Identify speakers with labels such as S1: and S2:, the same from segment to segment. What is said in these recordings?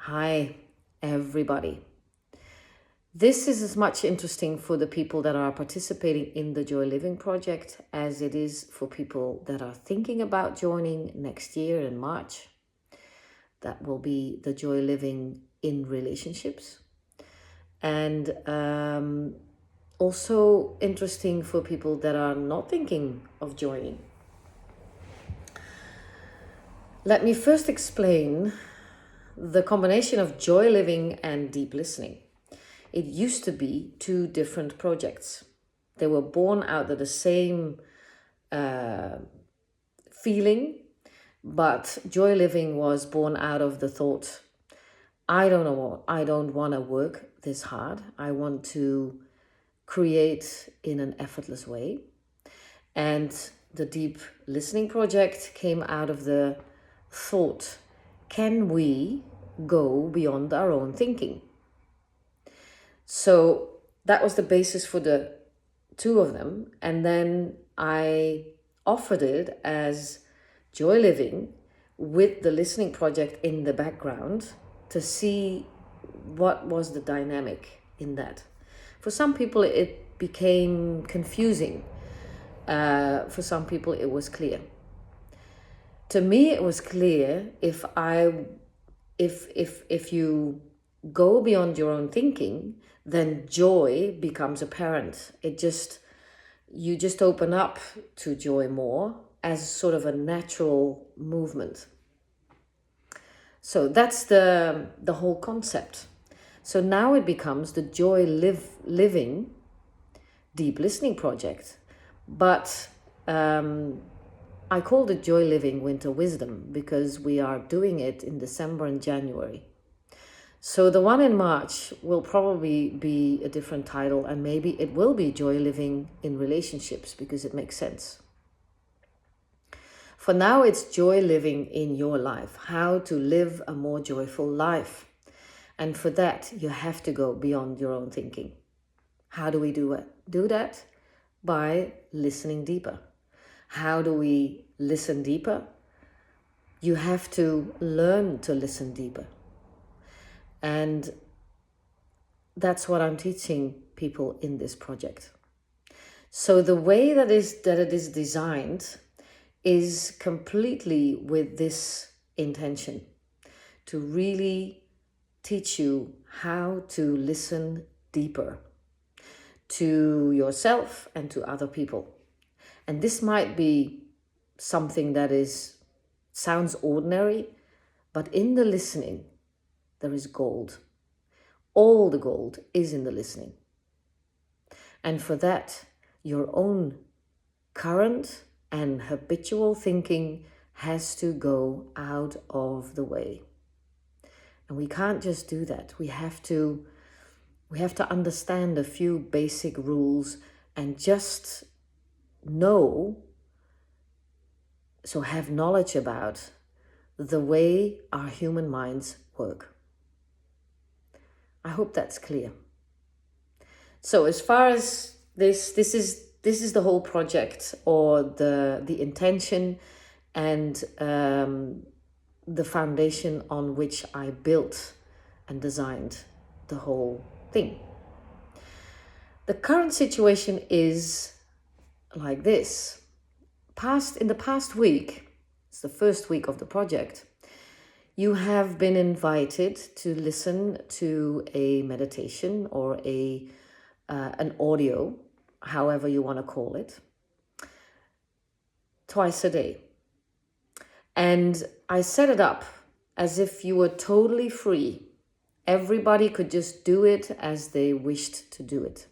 S1: Hi, everybody. This is as much interesting for the people that are participating in the Joy Living project as it is for people that are thinking about joining next year in March. That will be the Joy Living in relationships. And also interesting for people that are not thinking of joining. Let me first explain the combination of joy living and deep listening. It used to be two different projects. They were born out of the same feeling, but joy living was born out of the thought, I don't want to work this hard. I want to create in an effortless way. And the deep listening project came out of the thought, can we go beyond our own thinking? So that was the basis for the two of them. And then I offered it as Joy Living with the listening project in the background to see what was the dynamic in that. For some people, it became confusing. For some people, it was clear. To me, it was clear if you go beyond your own thinking, then joy becomes apparent. You just open up to joy more as sort of a natural movement. So that's the whole concept. So now it becomes the Living Deep Listening Project. But I called it Joy Living Winter Wisdom because we are doing it in December and January. So the one in March will probably be a different title, and maybe it will be Joy Living in Relationships because it makes sense. For now, it's Joy Living in your life, how to live a more joyful life. And for that, you have to go beyond your own thinking. How do we do it? Do that by listening deeper. How do we listen deeper? You have to learn to listen deeper. And that's what I'm teaching people in this project. So the way that it is designed is completely with this intention to really teach you how to listen deeper to yourself and to other people. And this might be something that sounds ordinary, but in the listening, there is gold. All the gold is in the listening. And for that, your own current and habitual thinking has to go out of the way. And we can't just do that. We have to understand a few basic rules and just know, so have knowledge about the way our human minds work. I hope that's clear. So as far as this is the whole project, or the intention and the foundation on which I built and designed the whole thing. The current situation is like this. In the past week, it's the first week of the project, you have been invited to listen to a meditation or an audio, however you want to call it, twice a day. And I set it up as if you were totally free. Everybody could just do it as they wished to do it.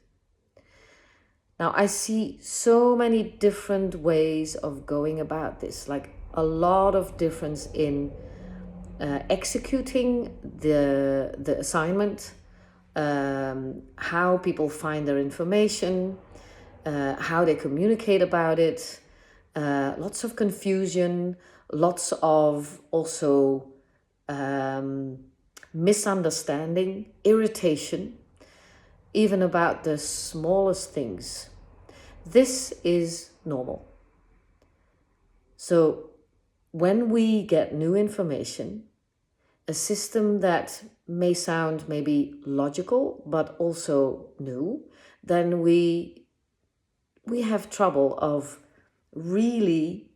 S1: Now, I see so many different ways of going about this, like a lot of difference in executing the assignment, how people find their information, how they communicate about it, lots of confusion, lots of also misunderstanding, irritation, even about the smallest things. This is normal. So when we get new information, a system that may sound maybe logical but also new, then we have trouble of really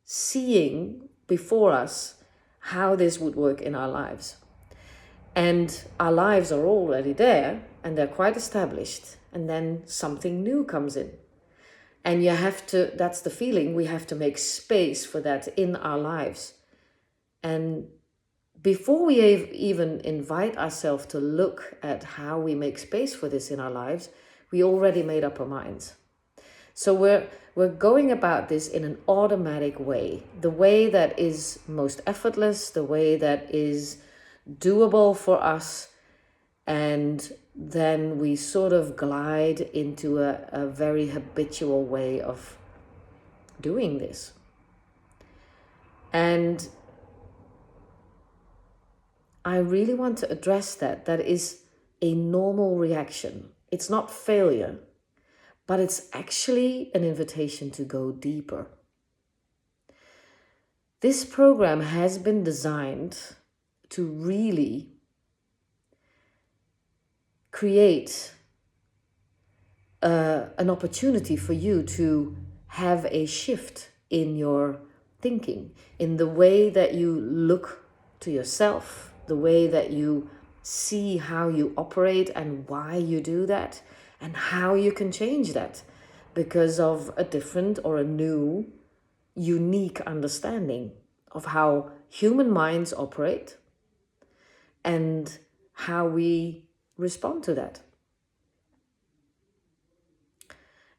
S1: seeing before us how this would work in our lives. And our lives are already there and they're quite established, and then something new comes in. And you have to, that's the feeling, we have to make space for that in our lives. And before we even invite ourselves to look at how we make space for this in our lives, we already made up our minds. So we're going about this in an automatic way, the way that is most effortless, the way that is doable for us, and then we sort of glide into a very habitual way of doing this. And I really want to address that. That is a normal reaction. It's not failure, but it's actually an invitation to go deeper. This program has been designed to really create an opportunity for you to have a shift in your thinking, in the way that you look to yourself, the way that you see how you operate and why you do that, and how you can change that because of a different or a new, unique understanding of how human minds operate and how we respond to that.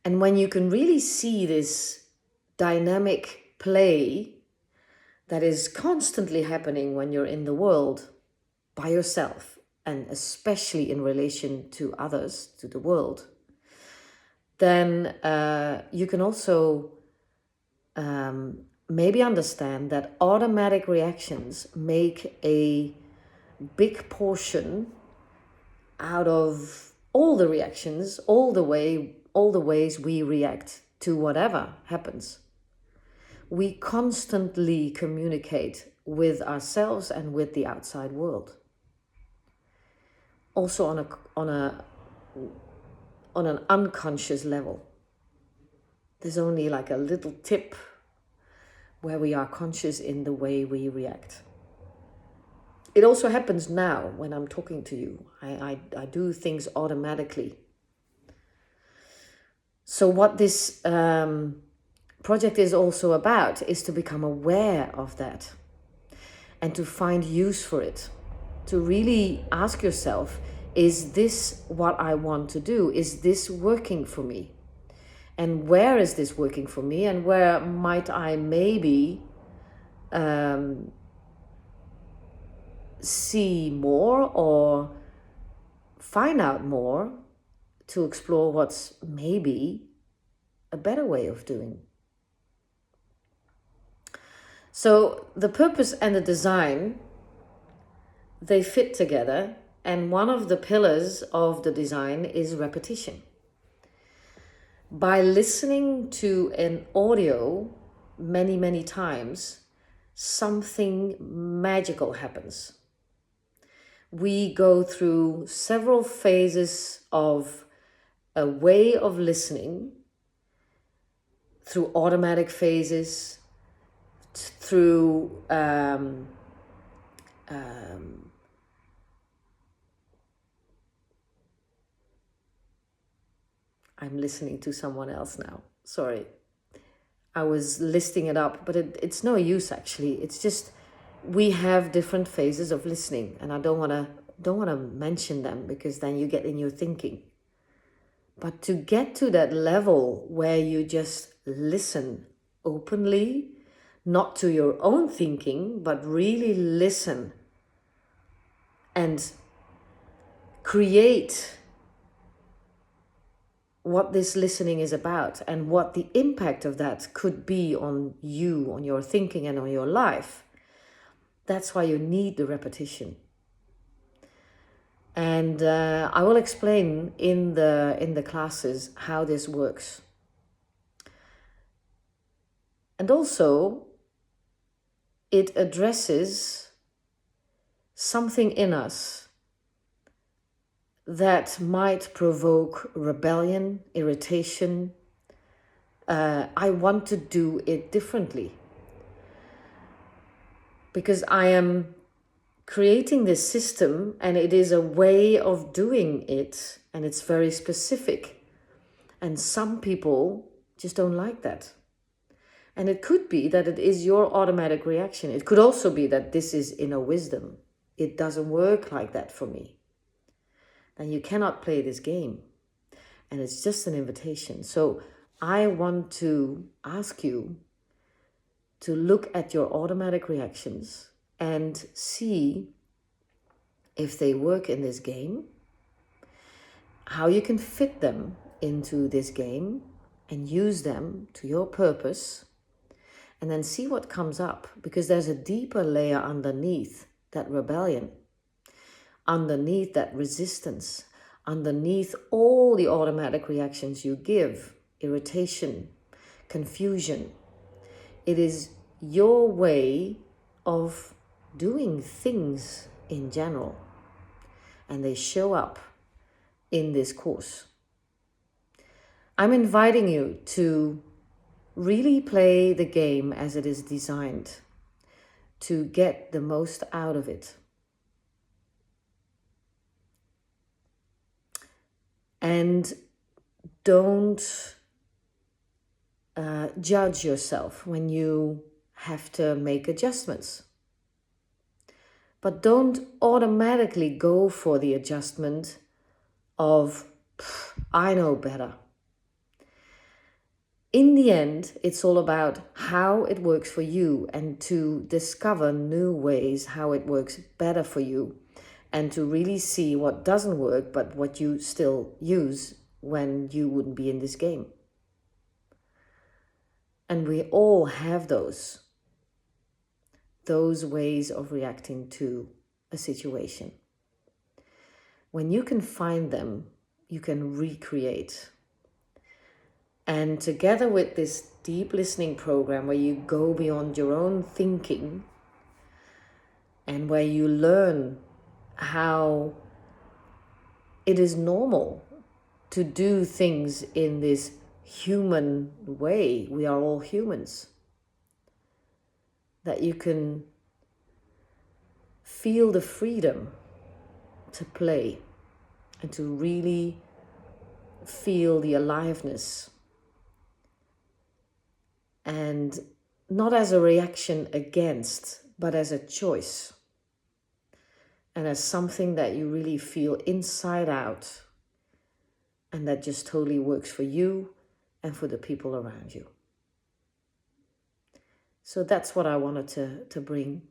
S1: And when you can really see this dynamic play that is constantly happening when you're in the world by yourself, and especially in relation to others, to the world, then you can also maybe understand that automatic reactions make a big portion out of all the reactions, all the ways we react to whatever happens. We constantly communicate with ourselves and with the outside world. Also on an unconscious level. There's only like a little tip where we are conscious in the way we react. It also happens now when I'm talking to you. I do things automatically. So what this project is also about is to become aware of that and to find use for it. To really ask yourself, is this what I want to do? Is this working for me? And where is this working for me? And where might I maybe see more or find out more to explore what's maybe a better way of doing. So the purpose and the design, they fit together, and one of the pillars of the design is repetition. By listening to an audio many, many times, something magical happens. We go through several phases of a way of listening, through automatic phases, through I'm listening to someone else now. Sorry. I was listing it up, but it's no use actually. It's just we have different phases of listening, and I don't want to mention them because then you get in your thinking. But to get to that level where you just listen openly, not to your own thinking, but really listen and create what this listening is about and what the impact of that could be on you, on your thinking and on your life. That's why you need the repetition. And I will explain in the classes how this works. And also, it addresses something in us that might provoke rebellion, irritation. I want to do it differently because I am creating this system and it is a way of doing it and it's very specific. And some people just don't like that. And it could be that it is your automatic reaction. It could also be that this is inner wisdom. It doesn't work like that for me. And you cannot play this game. And it's just an invitation. So I want to ask you to look at your automatic reactions and see if they work in this game, how you can fit them into this game and use them to your purpose, and then see what comes up, because there's a deeper layer underneath that rebellion, underneath that resistance, underneath all the automatic reactions you give, irritation, confusion. It is your way of doing things in general, and they show up in this course. I'm inviting you to really play the game as it is designed, to get the most out of it. And don't judge yourself when you have to make adjustments. But don't automatically go for the adjustment of, I know better. In the end, it's all about how it works for you and to discover new ways how it works better for you, and to really see what doesn't work but what you still use when you wouldn't be in this game. And we all have those ways of reacting to a situation. When you can find them, you can recreate. And together with this deep listening program where you go beyond your own thinking and where you learn how it is normal to do things in this human way, we are all humans, that you can feel the freedom to play and to really feel the aliveness, and not as a reaction against, but as a choice, and as something that you really feel inside out, and that just totally works for you and for the people around you. So that's what I wanted to bring.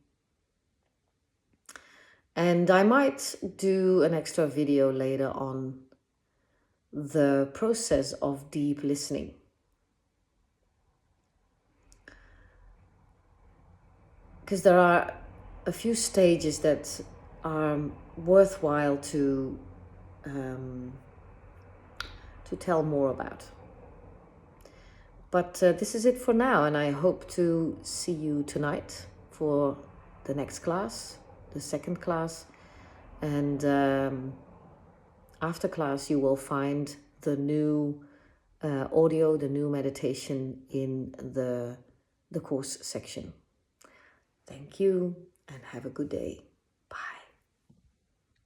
S1: And I might do an extra video later on the process of deep listening. Because there are a few stages that are worthwhile to tell more about. But this is it for now, and I hope to see you tonight for the next class, the second class. And after class, you will find the new audio, the new meditation in the course section. Thank you and have a good day.